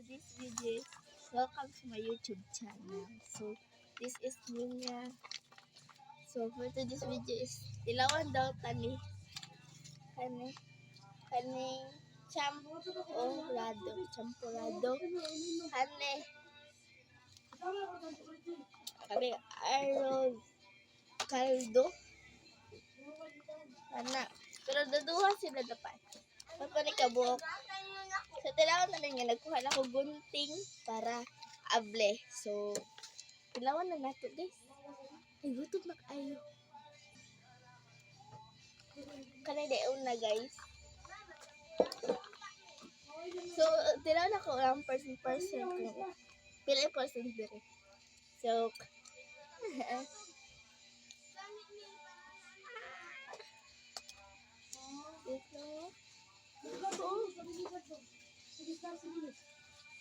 today's video is welcome to my YouTube channel. So this is Nina. So for today's video is ilawan daw tani kaning champurado kani kami arroz caldo ana pero daduha sila dapat ni kabuok. Sa tilawan na lang nga, nagkuha na ako gunting para able. So, tilawan na nato guys. Ay, gutom na kayo. Kanay dayon na guys. So, tilawan ako ang person. Pila yung person dire. So, ito.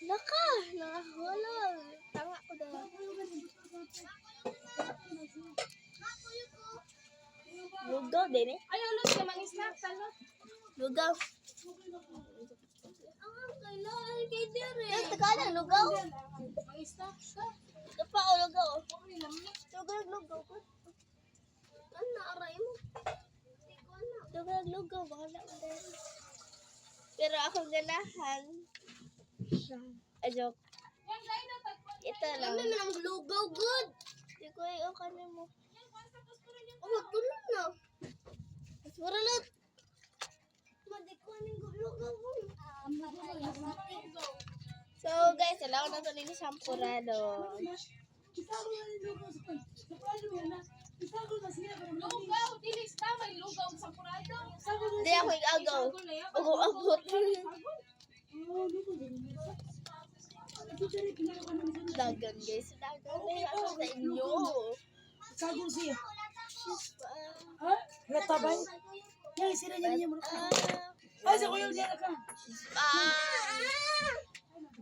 Nakahulag. Tanga ko daw. Lugaw din eh. Ayaw, ulit ka mang-snack, talo. Lugaw. Kailangan kay Dere. Yes, taga lugaw. Mang-snack ka. Ito pa o lugaw. Okay lang mo. Lugaw. Ano na, aray mo? Lugaw. Bahala ko din. Pero akong ganahan. Joke. Yan, dahil na, Ito lang. Ano na ang lugaw, good? Hindi ko yung kanin mo. Oh, tulog na. Mura lang. Madikuanin ko lugaw mo. So guys, alaw na ito nila sampurado. Lugaw, dilis na, may lugaw sa purado. Hindi ako igagaw. Abot. Dagan guys. Dagan na ako sa inyo. Sagol siya. Ha? Natabay? Yan, sila niya mo. Ay, sa kuya niya ka.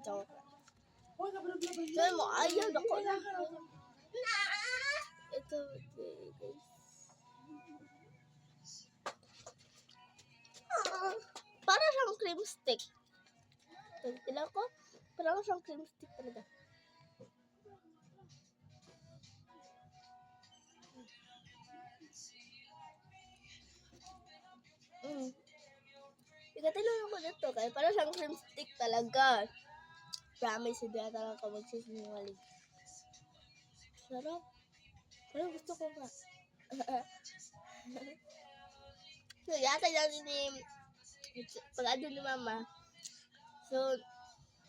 Joke. Huwag ka pa naglabay. Sabi mo, ayaw ako na. Ito, guys. Para siyang cream stick. Tila ko, parang siyang cream stick talaga. Ikatilong ko dito kaya parang siyang cream stick talaga. Promise, hindi na talaga ako magsisinungaling. Sarap. Parang gusto ko nga. So, yata yan ni pag-ado ni mama. So,